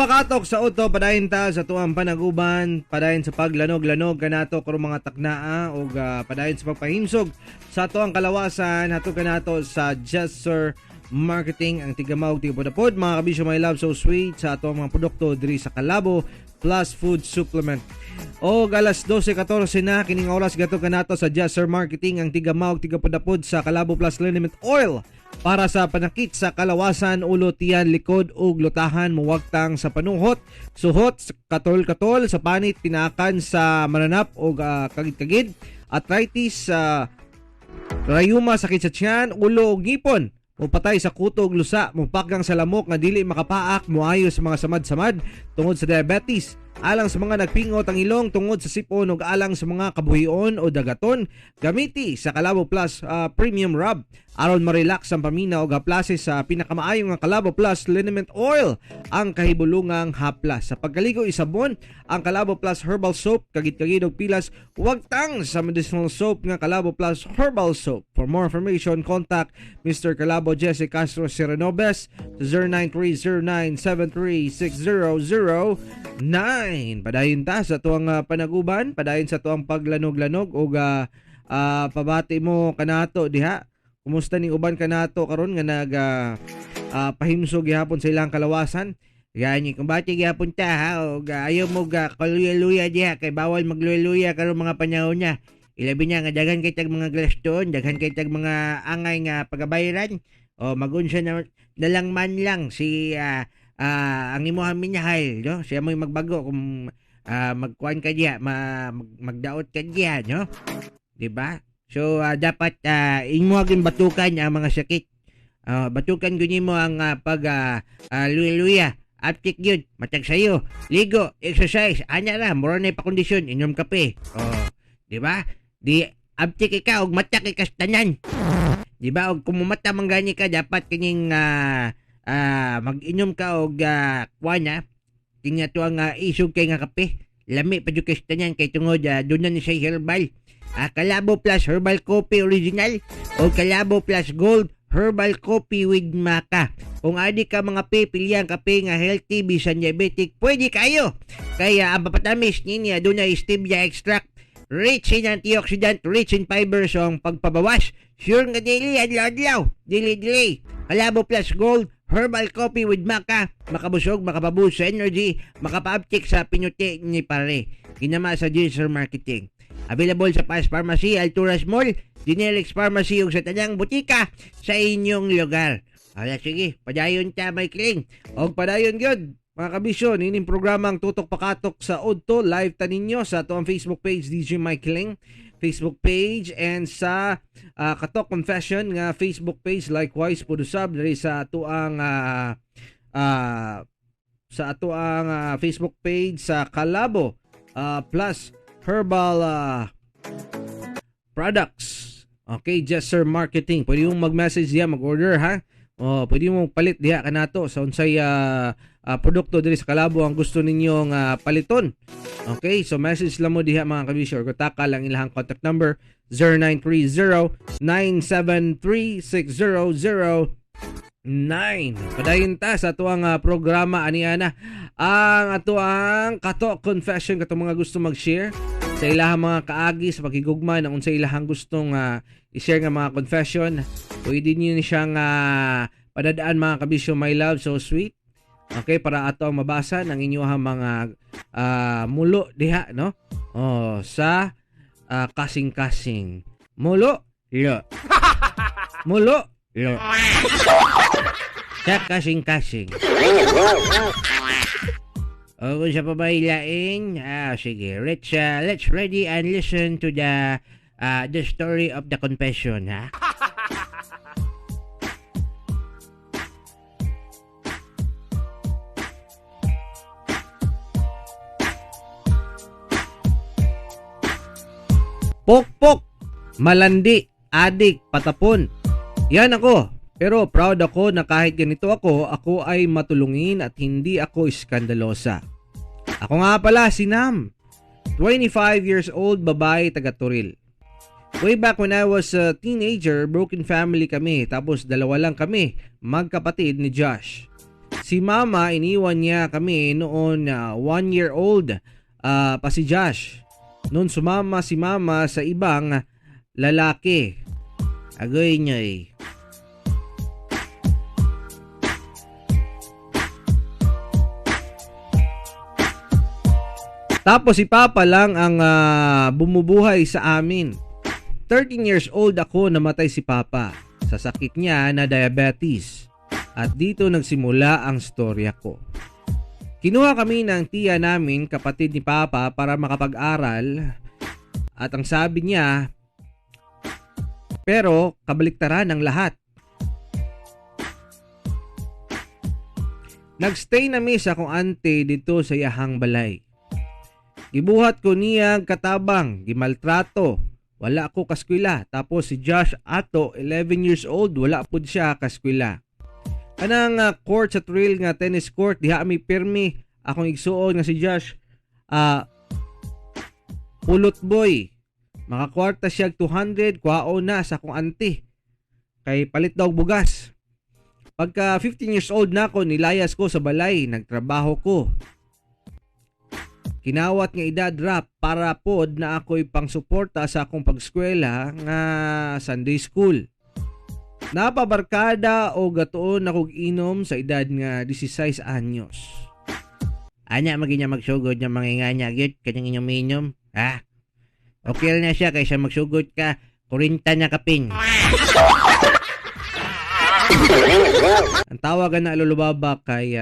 pakatok sa uto padayon ta sa tuang panaguban, padayon sa paglanog-lanog kanato karong mga taknaa ug padayon sa pagpahinsog sa tuang kalawasan hato kanato sa Jesser Marketing ang tigamawg tigapod mga kabisyo my love so sweet sa ato mga produkto diri sa Calabo Plus Food Supplement. O alas 12:14 na kining oras gato kanato sa Jesser Marketing ang tigamawg tigapod sa Calabo Plus Liniment Oil para sa panakit sa kalawasan, ulo, tiyan, likod ug lutahan muwagtang sa panuhot, suhot, katol-katol sa panit, tinakan sa mananap ug kagid-kagid, arthritis, rayuma, sakit sa tiyan, ulo ug ngipon. Mupatay sa kuto ug lusa, mupakgang sa lamok nga dili makapaak, muayo sa mga samad-samad tungod sa diabetes, alang sa mga nagpingot ang ilong tungod sa sipon ug alang sa mga kabuhion o dagaton, gamiti sa Calabo Plus Premium Rub aron ma-relax ang pamina ug haplase sa pinakamaayo nga Calabo Plus Liniment Oil ang kahibulungang haplas. Sa pagkaligo isabon ang Calabo Plus Herbal Soap kagid-kagid og pilas wagtang sa medicinal soap nga Calabo Plus Herbal Soap. For more information contact Mr. Calabo Jesse Castro Serenobes sa 093097360009. Padayon ta sa tuang panaguban, padayon sa tuang paglanog-lanog ug pabati mo kanato diha. Kumusta ning uban kanato karon nga nag pahimsog gihapon sa ilang kalawasan? Gani kung bati gihapon ta ha ug ayaw mo kaluya-luya diha kay bawal magluya-luya karon mga panahon niya. Ilabi niya nga daghan kay tag mga glaston, daghan kay tag mga angay nga pagabayaran. O magunsa na lang man lang si ang imuha minyahay, no? Siya mo'y magbago kung magkuan ka diha, magdaot ka diha, no? Di ba? So dapat imuhagin batukan ang mga sakit. Batukan guni mo ang luya-luya. Aptik yun, matag sayo. Ligo, exercise, anya ra, mura na ipakondisyon, inom kape. Di ba? Di aptik ika og matak ikas tanan. Di ba? Og kumumata manggani ka, dapat kining mag-inom ka og kuana. Tingnan to ang isog kay nga kape. Lami pa jud kay tanan kay tungod doon na ni siya herbal. Calabo Plus Herbal Coffee Original o Calabo Plus Gold Herbal Coffee with Maca. Kung adi ka mga pilihan kape nga healthy, bisan diabetic, pwede kayo. Kaya ang papatamis niya doon na stevia extract, rich in antioxidant, rich in fiber, so ang pagpabawas, sure nga daily, adlaw-adlaw, dili-dili. Calabo Plus Gold Herbal Coffee with Maca, makabusog, makapaboost sa energy, makapaaptik sa pinuti ni pare. Ginama sa Jesser Marketing. Available sa Paz Pharmacy, Alturas Mall, Genelix Pharmacy ug sa tanang butika sa inyong lugar. Sige, padayon ta may kling. Og padayon gyud mga kabisyo, nining programang Tutok Pakatok sa Udto, live ta ninyo sa ato ang Facebook page DJ Mike Ling, Facebook page, and sa Katok Confession nga Facebook page. Likewise pudusab diri sa ato ang Facebook page sa Calabo Plus Herbal Products. Okay, Jesser Marketing. Pwede mong mag-message diya, mag-order ha. Pwede mong palit diya kanato sa unsay produkto diri sa Calabo ang gusto ninyong paliton. Okay, so message lang mo diha mga kabisyo or kontak lang ilahang contact number 0930-973-6009. Padayon ta sa atuang programa aniana ang atuang Katok Confession katong mga gusto mag-share sa ilahang mga kaagi sa pagigugma ng unsay ilahang gustong i-share nga mga confession. Pwede niyo ni siyang padadaan mga kabisyo my love so sweet. Okay, para ato ang mabasa ng inyong mga mulo diha, no? Sa kasing-kasing. Mulo, lo. Mulo, lo. Sa kasing-kasing. Kung sa pabaylain, sige, let's ready and listen to the story of the confession, ha? Pokpok, malandi, adik, patapon. Yan ako. Pero proud ako na kahit ganito ako ay matulungin at hindi ako iskandalosa. Ako nga pala si Nam, 25 years old, babae, taga Turil. Way back when I was a teenager, broken family kami, tapos dalawa lang kami, magkapatid ni Josh. Si mama, iniwan niya kami noon 1 year old pa si Josh. Noon sumama si mama sa ibang lalaki. Agoy niya eh. Tapos si Papa lang ang bumubuhay sa amin. 13 years old ako, namatay si Papa sa sakit niya na diabetes. At dito nagsimula ang storya ko. Kinuha kami ng tiya namin, kapatid ni Papa, para makapag-aral. At ang sabi niya, pero kabaliktaran ng lahat. Nagstay na mi sa akong ante dito sa yahang balay. Gibuhat ko niya katabang, gimaltrato. Wala ako kaskwela. Tapos si Josh ato, 11 years old, wala pud siya kaskwela. Kanang court sa trail nga tennis court, diha mi pirmi. Akong igsuon nga si Josh, pulot boy. Makakwarta siya 200, kwao na sa akong auntie. Kay palit daw bugas. Pagka 15 years old na ako, nilayas ko sa balay, nagtrabaho ko. Kinawat nga edad rap para pod na ako'y pangsuporta sa akong pagskwela nga Sunday school. Napabarkada o gatuon akong inom sa edad nga 16 anyos. Anya maginya magsugod nga manginganya gyud kanyang inyom-inyom. Ha? Okay na siya kaysa magsugod ka 40 nya kaping. Ang tawagan na lulubaba kay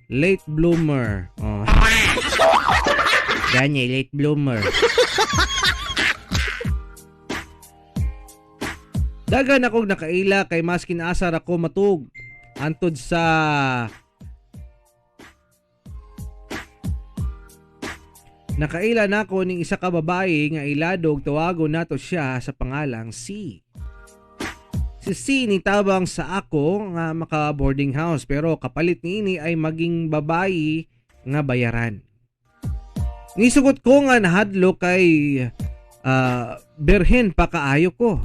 late bloomer. Oh. Ganyan, late bloomer. Dagan akong nakaila kay maskin asar ako matug. Antod sa nakaila na ako ning isa ka babae nga iladog, tawagon nato siya sa pangalang C. Si C ni tabang sa ako nga maka boarding house, pero kapalit niini ay maging babae nga bayaran. Nisugot ko nga nahadlo kay berhen pa kaayo ko.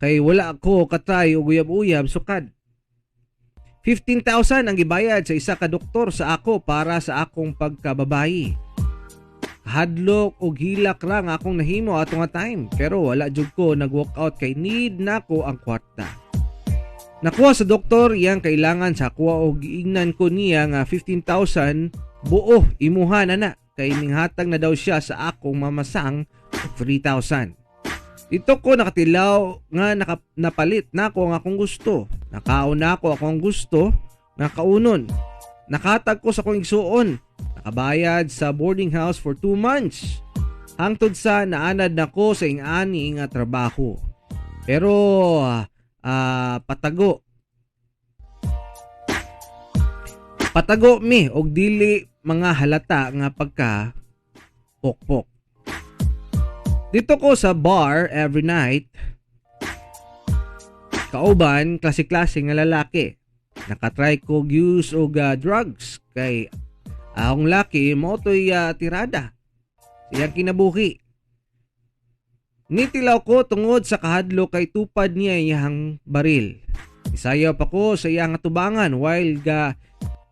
Kay wala ako katry o guyab-uyab sukad. 15,000 ang gibayad sa isa ka doktor sa ako para sa akong pagkababayi. Hadlok o hilak lang akong nahimo atong nga time, pero wala jud ko nag-walk out kay need nako ang kwarta. Nakuha sa doktor iyang kailangan sa kuha og giingnan ko niya nga 15,000 buo imuha na kay minghatag na daw siya sa akong mamasang 3,000. Dito ko nakatilaw nga napalit na ako ang akong gusto. Nakaon na ako akong gusto nga kaunon. Nakatag ko sa akong igsuon. Nakabayad sa boarding house for 2 months. Hangtod sa naanad na ko sa ingani nga trabaho. Pero patago. Patago mi og dili mga halata nga pagka pokpok. Dito ko sa bar every night. Kauban, klase-klase nga lalaki. Nakatry ko use og drugs kay akong laki mo to'y tirada. Siyang kinabuhi. Nitilaw ko tungod sa kahadlo kay tupad niya iyang baril. Isayaw pa ko sa iyang atubangan while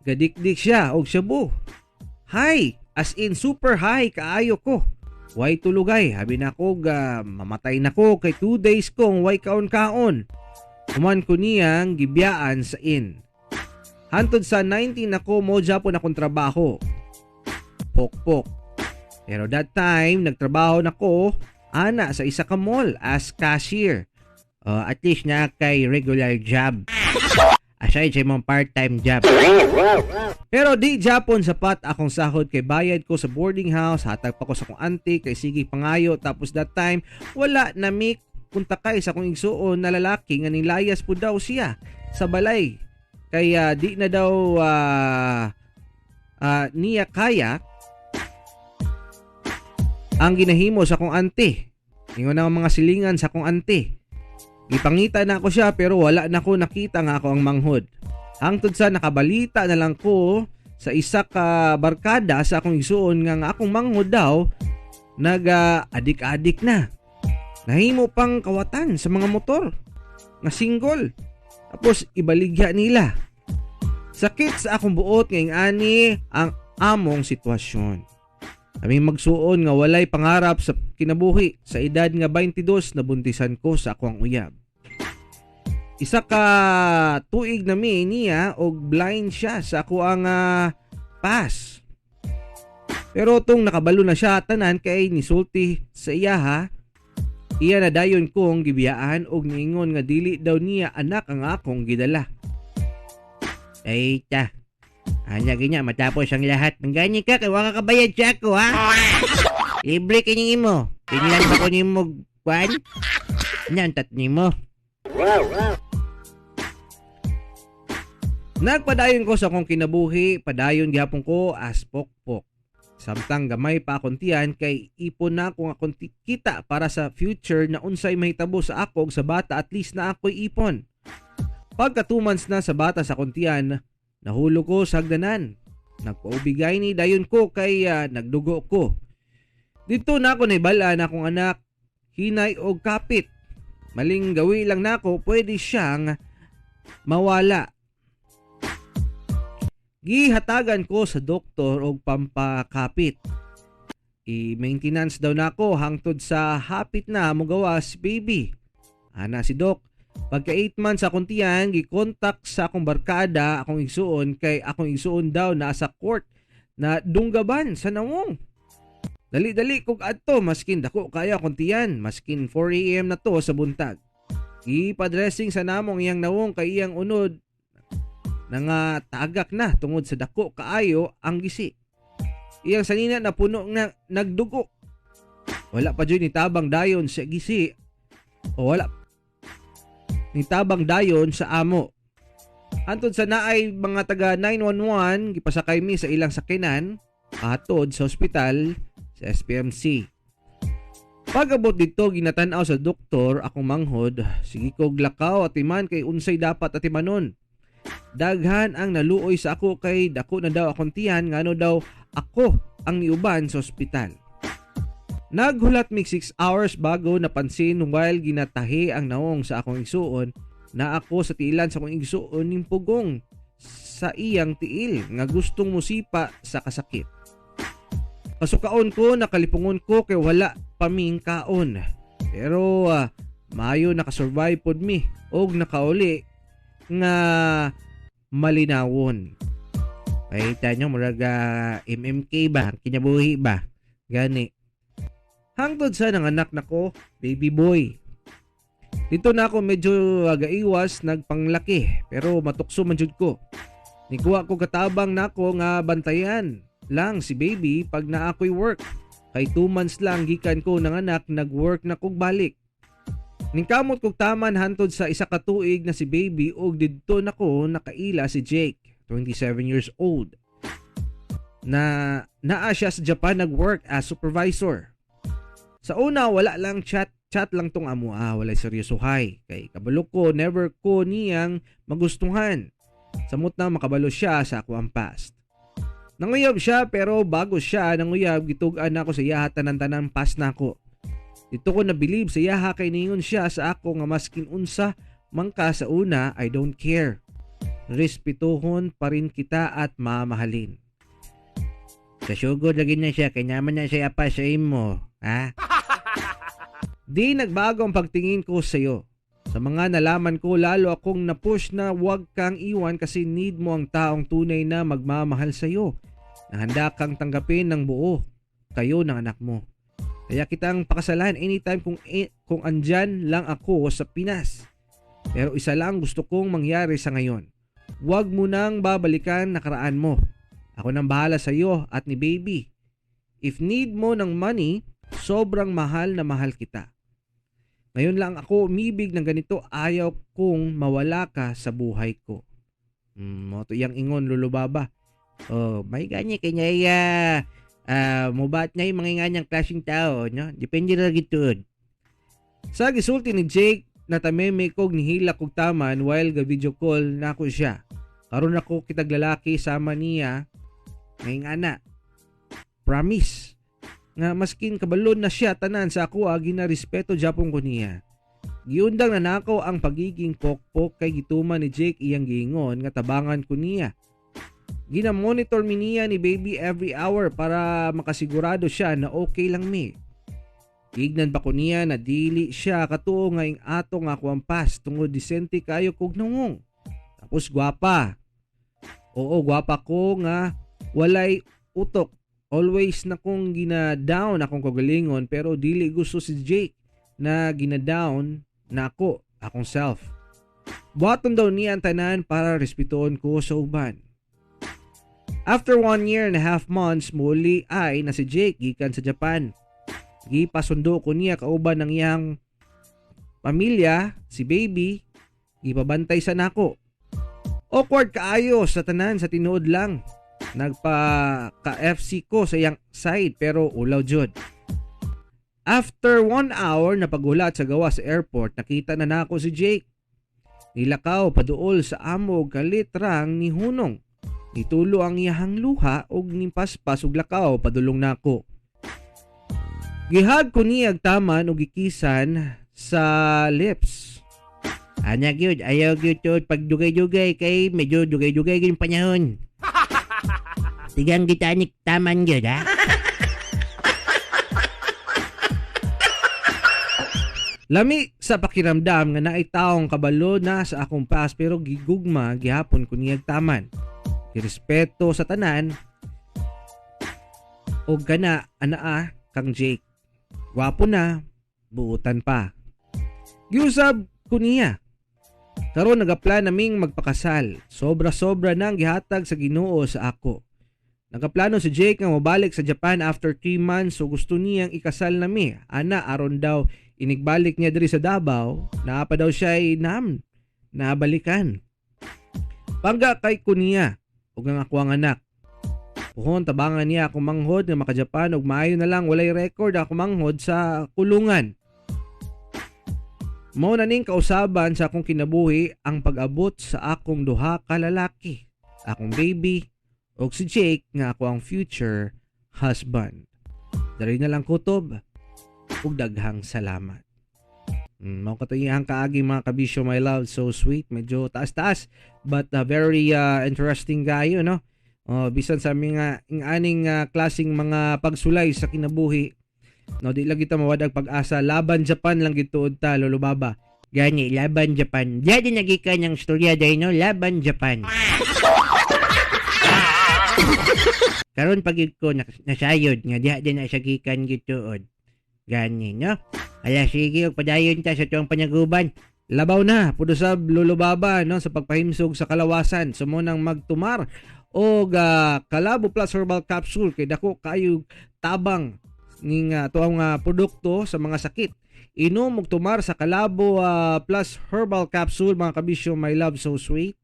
gadikdik siya og shabu. High, as in super high kaayo ko. Way tulugay, habi na ko mamatay na ko kay 2 days kong way kaon-kaon. Human ko niyang gibiyaan sa in. Hantod sa 19 ako mo Japon akong trabaho. Pok-pok. Pero that time, nagtrabaho na ko ana sa isa ka mall as cashier. At least na kay regular job. Aside sa mong part-time job. Pero di Japon sapat akong sahod kay bayad ko sa boarding house, hatag pa ko sa akong auntie kay sige pangayo, tapos that time wala na mi punta kay sa akong igsuon na lalaki nga nilayas po daw siya sa balay. Kaya di na daw niya kaya ang ginahimo sa akong auntie. Ingon na mga silingan sa akong auntie. Ipangita na ako siya pero wala na ko nakita nga ako ang manghod. Hangtod sa nakabalita na lang ko sa isa ka barkada sa akong igsuon nga akong manghod daw nag-adik-adik na. Nahimo pang kawatan sa mga motor nga single. Tapos ibaligya nila. Sakit sa akong buot ngayong ani ang among sitwasyon. Kaming magsuon nga walay pangarap sa kinabuhi sa edad nga 22 na buntisan ko sa akong uyab. Isa ka tuig na mi niya og blind siya sa ako ang pass. Pero tong nakabalo na siya tanan kay nisulti sa iya ha. Iya na dayon kong gibiyaan og niingon nga dili daw niya anak ang akong gidala. Ay ta. Anya ginya matapos ang lahat. Mangganyi ka kay wa ka kabayad sa ako ha. Libre kanyang imo. Pinlan ba ko nimo kwan? Nyantat nimo. Nagpadayon ko sa akong kinabuhi, padayon gyapon ko as pokpok. Samtang gamay pa akong tiyan kay ipon na akong akong kita para sa future na unsay mahitabo sa akog sa bata at least na ako'y ipon. Pagka 2 months na sa bata sa akong tiyan, nahulog ko sa hagdanan. Nagpaubigay ni dayon ko kay nagdugo ko. Dito na ako naibala na akong anak, hinay o kapit. Maling gawi lang na ako, pwede siyang mawala. Gihatagan ko sa doktor og pampakapit. I-maintenance daw nako hangtod sa hapit na mogawa si baby. Ana si Doc, pagka 8 months akong tiyan, gikontak sa akong barkada, akong igsuon kay akong igsuon daw na sa court na dunggaban sa nawong. Dali-dali kog adto maskin dako kaya akong tiyan, maskin 4 AM na to sa buntag. Ipadressing sa namong iyang nawong kay iyang unod nga tagak na tungod sa dako kaayo ang gisi. Iyang sanina na puno na nagdugo. Wala pa dyan nitabang dayon sa gisi o wala nitabang dayon sa amo. Antod sa naay mga taga 911 gipasakay mi sa ilang sakinan atod sa ospital sa SPMC. Pag-abot dito ginatan-aw sa doktor akong manghod, sige kog lakaw at iman kay unsay dapat atimanon. Daghan ang naluoy sa ako kay dako na daw akong tiyan ngano daw ako ang niuban sa ospital. Naghulat mig 6 hours bago napansin while ginatahi ang naong sa akong igsuon na ako sa tiilan sa akong igsuon ning pugong sa iyang tiil nga gustong musipa sa kasakit. Pasukaon ko, nakalipungon ko kay wala paming kaon. Pero maayo nakasurvive pod mi og nakauli nga malinawon. Ay tanyo murag MMK ba, kinabuhi ba? Gani. Hangtod sa nanganak nako, baby boy. Dito na ako medyo gaiwas nagpanglaki pero matukso man jud ko. Nikuha ko katabang nako nga bantayan lang si baby pag na ako'y work. Kay 2 months lang gikan ko nanganak nag-work na kog balik. Ningkamot kog taman hantod sa isa ka tuig na si baby og didto nako nakaila si Jake, 27 years old. Naa siya sa Japan nag-work as supervisor. Sa una wala lang chat lang tong amo walay seryosohay. Kay kabalo ko never ko niyang magustuhan. Samot na makabalo siya sa ako ang past. Nanguyab siya pero bago siya nanguyab gitugan ako sa iya tanan-tanan past nako. Dito ko nabilib sa yaha kay ningon siya sa ako nga maskin unsa mangka sa una, I don't care. Respetuhon pa rin kita at mamahalin. Sa sugod lagi na siya kay naman na siya pa sa imo, ha? Di nagbago ang pagtingin ko sa iyo. Sa mga nalaman ko lalo akong napush na huwag kang iwan kasi need mo ang taong tunay na magmamahal sa iyo. Na handa kang tanggapin ng buo kayo ng anak mo. Kaya kitang pakasalan anytime kung andyan lang ako sa Pinas. Pero isa lang gusto kong mangyari sa ngayon. Huwag mo nang babalikan nakaraan mo. Ako nang bahala sa iyo at ni baby. If need mo ng money, sobrang mahal na mahal kita. Ngayon lang ako umibig ng ganito, ayaw kong mawala ka sa buhay ko. Moto yang ingon lulubaba. Oh, may ganyan kanya mubat na yung mga nganyang klaseng tao, no? Depende na gitod. Sa gisulti ni Jake, natameme kog nihila kog taman while ga video call na ako siya. Karon ako kitag lalaki sama niya ngayong ana. Promise nga maskin kabalon na siya tanan sa ako ginarespeto japon ko niya. Giundang na nako ang pagiging pokpok kay gituman ni Jake iyang giingon nga tabangan ko niya Gina-monitor mi niya ni baby every hour para makasigurado siya na okay lang mi. Tignan pa ko niya na dili siya katuo nga ing ato nga ako ang pas tungod disente kayo kog nungong. Tapos gwapa. Oo, gwapa ko nga walay utok. Always na kong gina-down akong kagalingon pero dili gusto si Jake na gina-down na ako, akong self. Buhaton daw niya ang tanan para respetuon ko sa uban. After 1.5 years, muli ay na si Jake gikan sa Japan. Gipasundo ko niya kauban ng iyang pamilya, si baby, gipabantay sa nako. Awkward kaayo sa tanan sa tinuod lang. Nagpa-ka-FC ko sa iyang side pero ulaw jud. After 1 hour na pagulat sa gawa sa airport, nakita na nako si Jake. Nilakaw paduol sa amog kalitrang ni Hunong. Nitulo ang iyahang luha og nimpaspas og lakaw padulong nako. Gihag ko niya taman og gikisan sa lips. Anya gyud, ayaw gyud to pag dugay-dugay kay medyo dugay-dugay gyud panahon. Tigang gitanik taman gyud ha. Lami sa pakiramdam nga naay taong kabalo na sa akong pas pero gigugma gihapon ko niyag taman. Girespeto sa tanan og kana anaa kang Jake. Gwapo na, buutan pa. Giusab ko niya. Karon nagaplan naming magpakasal. Sobra-sobra nang gihatag sa Ginoo sa ako. Nagaplano si Jake nga mabalik sa Japan after 3 months so gusto niyang ikasal nami. Ana aron daw inigbalik niya diri sa Davao, naapa daw siya ay nabalikan. Pangga kay ko niya ug ang ako ang anak. Puhon tabangan niya ako manghod nga maka-Japan ug maayo na lang walay record ako manghod sa kulungan. Mao na ning kausaban sa akong kinabuhi ang pag-abot sa akong duha ka lalaki, akong baby ug si Jake nga ako ang future husband. Dari na lang kutob ug daghang salamat. Mao katuyang kaagi mga kabisyo, my love, so sweet, medyo taas-taas but very interesting gayo no. Bisan sa mga aning klaseng mga pagsulay sa kinabuhi. No, di lang kita mawadag pag-asa. Laban Japan lang gituod ta, Lolo Baba. Gani, Laban Japan. Diyan nagikan yung storya dahil, no? Laban Japan. Karon pag ko nasayod nga diha din na siya gikan gituod. Gani, no? Ala sige, padayon ta sa tuwang panyaguban. Labaw na, pudusab Lolo Baba, no? Sa pagpahimsog sa kalawasan. Sumunang magtumar o Kalabo Plus Herbal Capsule kay dako kayo tabang ning tuang produkto sa mga sakit. Inom og tumar sa Kalabo Plus Herbal Capsule mga kabisyo, my love, so sweet.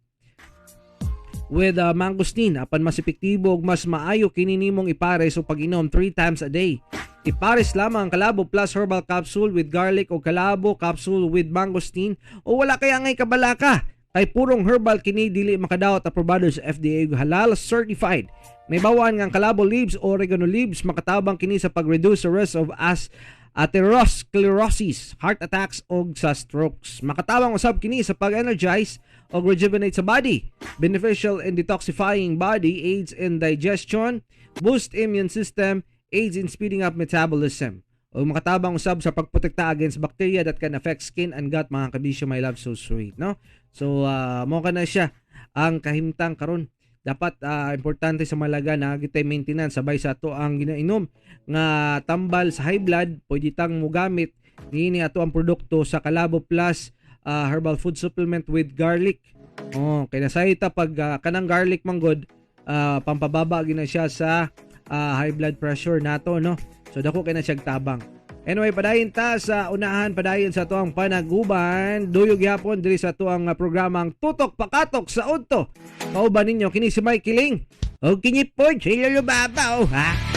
With mangosteen apan mas epektibo ug mas maayo kini nimong ipares o pag-inom 3 times a day. Ipares lamang ang Kalabo Plus Herbal Capsule with garlic o Kalabo Capsule with mangosteen o wala kaya ngay kabalaka. Kay purong herbal kini dili makadawat aprobado sa FDA ug halal certified. May bawaan nga Kalabo leaves o oregano leaves makatabang kini sa pag-reduce the risk of atherosclerosis, heart attacks o sa strokes. Makatabang usab kini sa pag-energize o rejuvenate sa body. Beneficial in detoxifying body, aids in digestion, boost immune system, aids in speeding up metabolism. O makatabang usab sa pagprotekta against bacteria that can affect skin and gut mga kabisyo, my love, so sweet, no? So mo kana siya ang kahimtang karon. Dapat importante sa malaga na gitay maintenance sabay sa ato ang ginainom nga tambal sa high blood, pwede tang mogamit niini ato ang produkto sa Kalabo Plus herbal food supplement with garlic. Kay nasayta pag kanang garlic manggod pampababa gina siya sa high blood pressure nato, no? So dako kay na siya tabang. Anyway, padayon ta sa unahan, padayon sa tuang panaguban. Duyog yapon diri sa tuang programang Tutok Pakatok sa Udto. Kauban ninyo kini si Mike Kiling. O kini po, si Lolo Baba, ha?